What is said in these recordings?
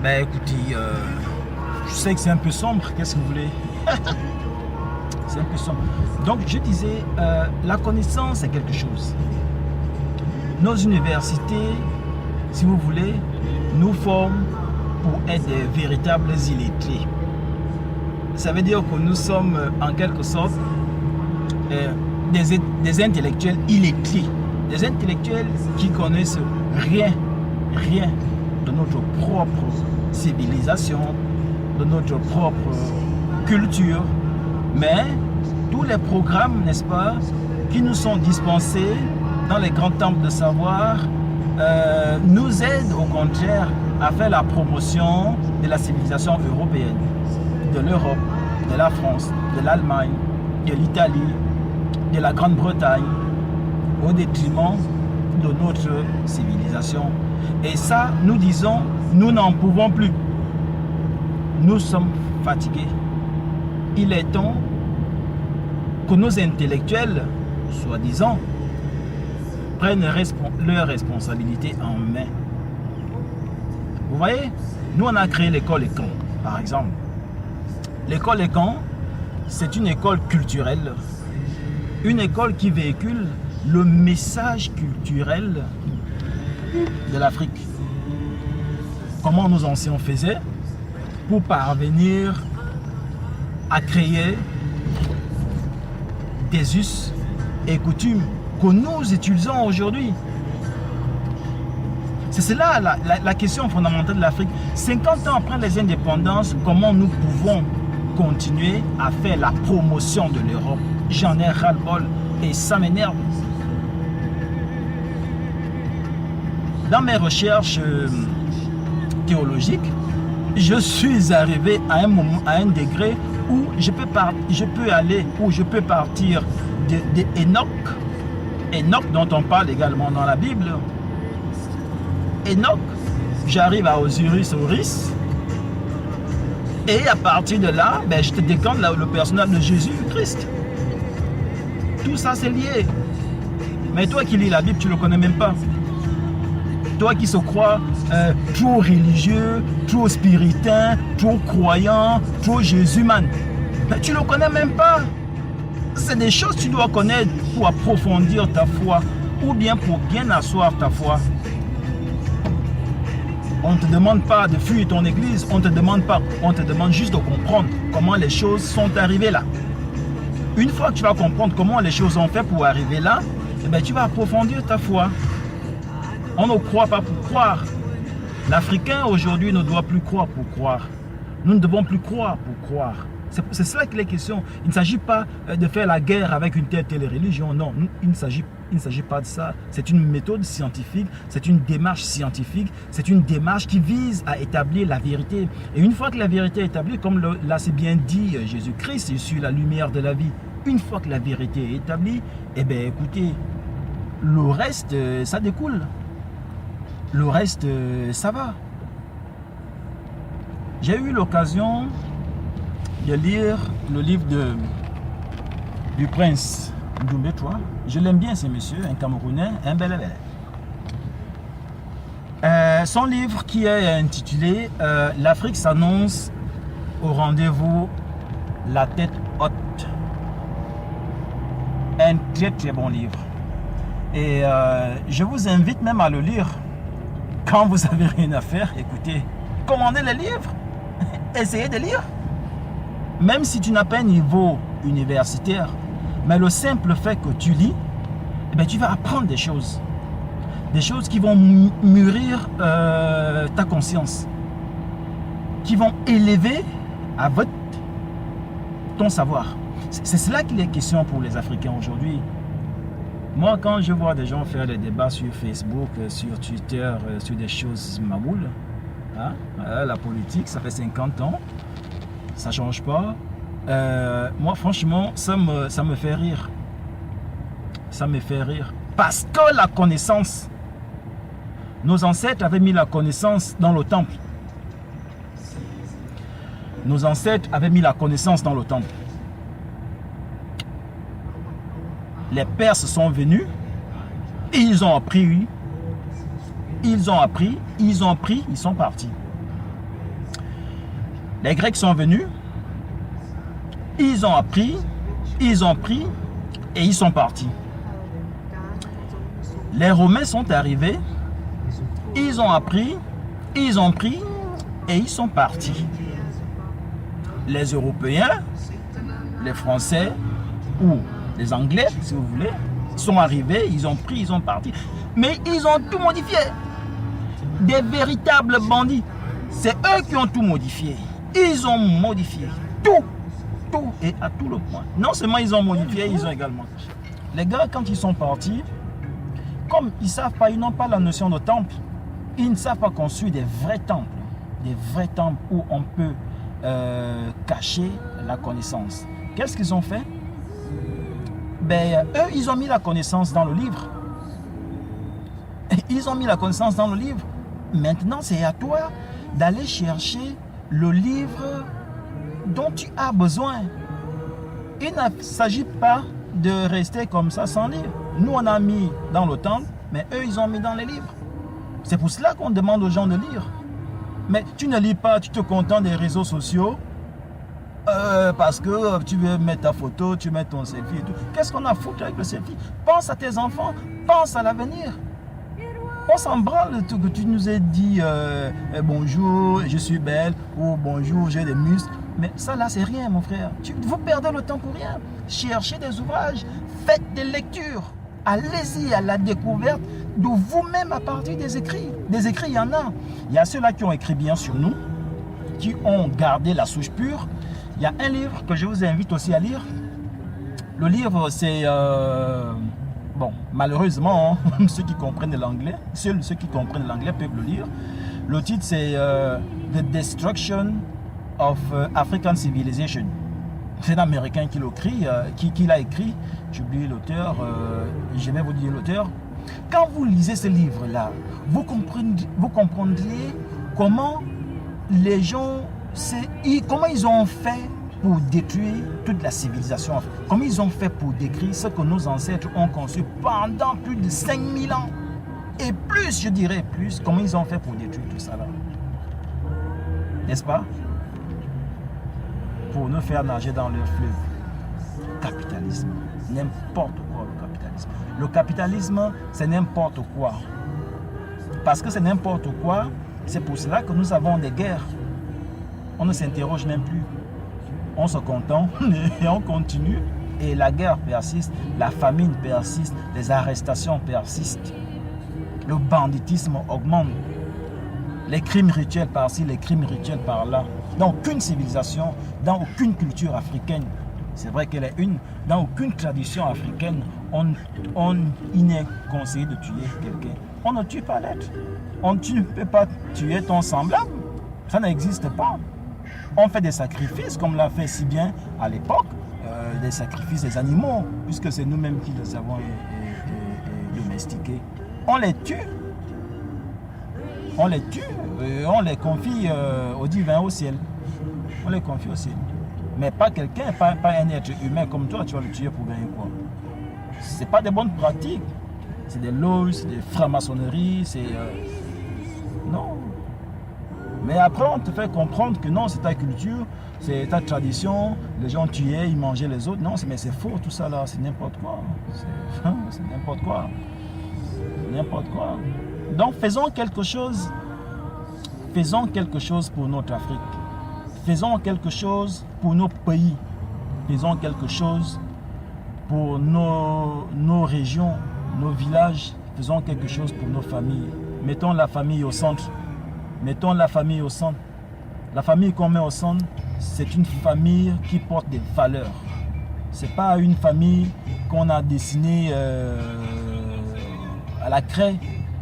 Ben écoutez, je sais que c'est un peu sombre, qu'est-ce que vous voulez? C'est un peu sombre. Donc je disais, la connaissance est quelque chose. Nos universités, si vous voulez, nous forment pour être des véritables illettrés. Ça veut dire que nous sommes en quelque sorte des intellectuels illettrés. Des intellectuels qui connaissent rien de notre propre civilisation, de notre propre culture. Mais tous les programmes, n'est-ce pas, qui nous sont dispensés dans les grands temples de savoir, nous aident au contraire à faire la promotion de la civilisation européenne, de l'Europe, de la France, de l'Allemagne, de l'Italie, de la Grande-Bretagne, au détriment de notre civilisation. Et ça, nous disons, nous n'en pouvons plus. Nous sommes fatigués. Il est temps que nos intellectuels, soi-disant, prennent leurs responsabilités en main. Vous voyez, nous on a créé l'école Ecan, par exemple. L'école Ecan, c'est une école culturelle, une école qui véhicule le message culturel de l'Afrique. Comment nos anciens faisaient pour parvenir à créer des us et coutumes que nous utilisons aujourd'hui. C'est cela la question fondamentale de l'Afrique. 50 ans après les indépendances, comment nous pouvons continuer à faire la promotion de l'Europe? J'en ai ras-le-bol et ça m'énerve. Dans mes recherches théologiques, je suis arrivé à un moment, à un degré où je peux aller, où je peux partir d'Enoch, Enoch dont on parle également dans la Bible. Enoch, j'arrive à Osiris, Oris, et à partir de là, ben, je te décante le personnage de Jésus-Christ. Tout ça c'est lié. Mais toi qui lis la Bible, tu ne le connais même pas. Toi qui se crois trop religieux, trop spiritain, trop croyant, trop Jésus-man, ben, tu ne le connais même pas. C'est des choses que tu dois connaître pour approfondir ta foi ou bien pour bien asseoir ta foi. On ne te demande pas de fuir ton église, on ne te demande pas, on te demande juste de comprendre comment les choses sont arrivées là. Une fois que tu vas comprendre comment les choses ont fait pour arriver là, eh bien, tu vas approfondir ta foi. On ne croit pas pour croire. L'Africain aujourd'hui ne doit plus croire pour croire. Nous ne devons plus croire pour croire. C'est cela qu'il est question. Il ne s'agit pas de faire la guerre avec une telle religion. Non, il ne s'agit pas de ça. C'est une méthode scientifique, c'est une démarche scientifique, c'est une démarche qui vise à établir la vérité. Et une fois que la vérité est établie, comme l'a si bien dit Jésus-Christ, je suis la lumière de la vie. Une fois que la vérité est établie, eh bien écoutez, le reste, ça découle. Le reste, ça va. J'ai eu l'occasion de lire le livre du prince Doumbé III. Je l'aime bien, ce monsieur, un Camerounais, un bel bel. Son livre qui est intitulé L'Afrique s'annonce au rendez-vous, la tête haute. Un très très bon livre. Et je vous invite même à le lire. Quand vous n'avez rien à faire, écoutez, commandez le livre, essayez de lire. Même si tu n'as pas un niveau universitaire, mais le simple fait que tu lis, eh bien, tu vas apprendre des choses qui vont mûrir ta conscience, qui vont élever à ton savoir. C'est cela qu'il est question pour les Africains aujourd'hui. Moi, quand je vois des gens faire des débats sur Facebook, sur Twitter, sur des choses maboules, hein, la politique, ça fait 50 ans, ça ne change pas. Moi, franchement, ça me fait rire. Ça me fait rire. Parce que la connaissance, nos ancêtres avaient mis la connaissance dans le temple. Nos ancêtres avaient mis la connaissance dans le temple. Les Perses sont venus, ils ont pris, ils sont partis. Les Grecs sont venus, ils ont appris, ils ont pris et ils sont partis. Les Romains sont arrivés, ils ont appris, ils ont pris et ils sont partis. Les Européens, les Français ou les Anglais, si vous voulez, sont arrivés, ils ont pris, ils ont parti. Mais ils ont tout modifié. Des véritables bandits. C'est eux qui ont tout modifié. Ils ont modifié tout et à tout le point. Non seulement ils ont modifié, ils ont également. Les gars, quand ils sont partis, comme ils ne savent pas, ils n'ont pas la notion de temple, ils ne savent pas construire des vrais temples où on peut cacher la connaissance. Qu'est-ce qu'ils ont fait? Ben, eux, ils ont mis la connaissance dans le livre. Ils ont mis la connaissance dans le livre. Maintenant, c'est à toi d'aller chercher le livre dont tu as besoin. Il ne s'agit pas de rester comme ça sans lire. Nous, on a mis dans le temple, mais eux, ils ont mis dans les livres. C'est pour cela qu'on demande aux gens de lire. Mais tu ne lis pas, tu te contentes des réseaux sociaux parce que tu veux mettre ta photo, tu mets ton selfie et tout. Qu'est-ce qu'on a à foutre avec le selfie? Pense à tes enfants, pense à l'avenir. On s'en branle tout que tu nous aies dit bonjour, je suis belle, ou bonjour, j'ai des muscles. Mais ça là, c'est rien, mon frère. Vous perdez le temps pour rien. Cherchez des ouvrages, faites des lectures. Allez-y à la découverte de vous-même à partir des écrits. Des écrits, il y en a. Il y a ceux-là qui ont écrit bien sur nous, qui ont gardé la souche pure. Il y a un livre que je vous invite aussi à lire. Le livre, c'est... bon, malheureusement, ceux qui comprennent l'anglais, seuls ceux qui comprennent l'anglais peuvent le lire. Le titre, c'est The Destruction of African Civilization. C'est un Américain qui l'a écrit. J'oublie l'auteur. Je vais vous dire l'auteur. Quand vous lisez ce livre-là, vous comprendriez comment les gens, comment ils ont fait pour détruire toute la civilisation. Comment ils ont fait pour décrire ce que nos ancêtres ont conçu pendant plus de 5000 ans. Et plus, je dirais plus, comment ils ont fait pour détruire tout ça là. N'est-ce pas? Pour nous faire nager dans leur fleuve. Capitalisme. N'importe quoi le capitalisme. Le capitalisme, c'est n'importe quoi. Parce que c'est n'importe quoi, c'est pour cela que nous avons des guerres. On ne s'interroge même plus. On se contente et on continue. Et la guerre persiste, la famine persiste, les arrestations persistent. Le banditisme augmente. Les crimes rituels par-ci, les crimes rituels par-là. Dans aucune civilisation, dans aucune culture africaine, c'est vrai qu'elle est une, dans aucune tradition africaine, il n'est conseillé de tuer quelqu'un. On ne tue pas l'être. On ne peut pas tuer ton semblable. Ça n'existe pas. On fait des sacrifices, comme l'a fait si bien à l'époque, des sacrifices des animaux, puisque c'est nous-mêmes qui les avons domestiqués. On les tue. On les tue, on les confie au divin, au ciel. On les confie au ciel. Mais pas quelqu'un, pas un être humain comme toi, tu vas le tuer pour gagner quoi? Ce n'est pas des bonnes pratiques. C'est des loges, c'est des francs-maçonneries, c'est... non. Mais après, on te fait comprendre que non, c'est ta culture, c'est ta tradition, les gens tuaient, ils mangeaient les autres. Non, mais c'est faux tout ça là, c'est n'importe quoi. C'est n'importe quoi. N'importe quoi. Donc faisons quelque chose pour notre Afrique. Faisons quelque chose pour nos pays. Faisons quelque chose pour nos régions, nos villages. Faisons quelque chose pour nos familles. Mettons la famille au centre. Mettons la famille au centre. La famille qu'on met au centre, c'est une famille qui porte des valeurs. Ce n'est pas une famille qu'on a dessinée à la craie,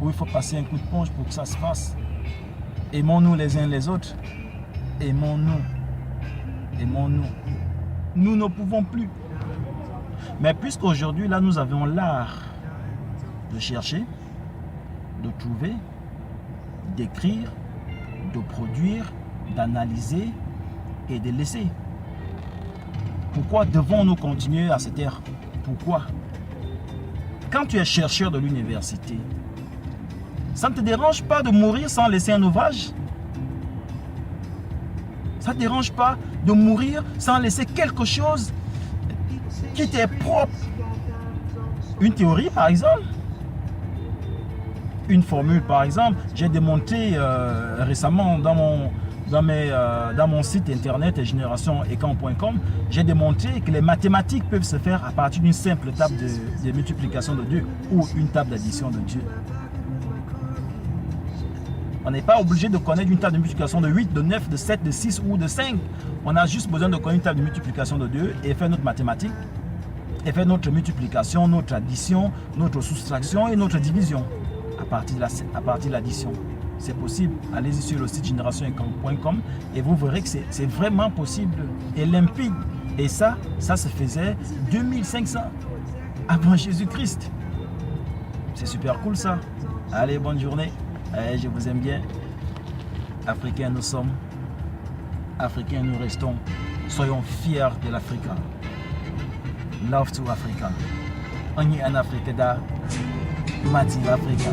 où il faut passer un coup de ponche pour que ça se fasse. Aimons-nous les uns les autres. Aimons-nous. Aimons-nous. Nous ne pouvons plus. Mais puisqu'aujourd'hui, là, nous avons l'art de chercher, de trouver, d'écrire, de produire, d'analyser et de laisser. Pourquoi devons-nous continuer à cette ère? Pourquoi? Quand tu es chercheur de l'université, ça ne te dérange pas de mourir sans laisser un ouvrage? Ça ne te dérange pas de mourir sans laisser quelque chose qui t'est propre. Une théorie, par exemple. Une formule, par exemple. J'ai démonté récemment dans mon site internet generationecamp.com, j'ai démontré que les mathématiques peuvent se faire à partir d'une simple table de multiplication de 2 ou une table d'addition de 2. On n'est pas obligé de connaître une table de multiplication de 8, de 9, de 7, de 6 ou de 5. On a juste besoin de connaître une table de multiplication de 2 et faire notre mathématique, et faire notre multiplication, notre addition, notre soustraction et notre division à partir de l'addition. C'est possible. Allez-y sur le site generationecamp.com et vous verrez que c'est vraiment possible et limpide. Et ça se faisait 2500 avant Jésus-Christ. C'est super cool ça. Allez, bonne journée. Allez, je vous aime bien. Africains nous sommes. Africains nous restons. Soyons fiers de l'Afrique. Love to Africa. On y est en Afrique da. Mati Africa.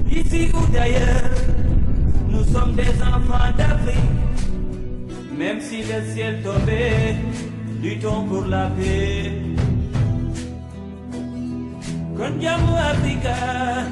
Ici ou d'ailleurs, nous sommes des enfants d'Afrique. Même si le ciel tombait, luttons pour la paix. Konjamu Africa.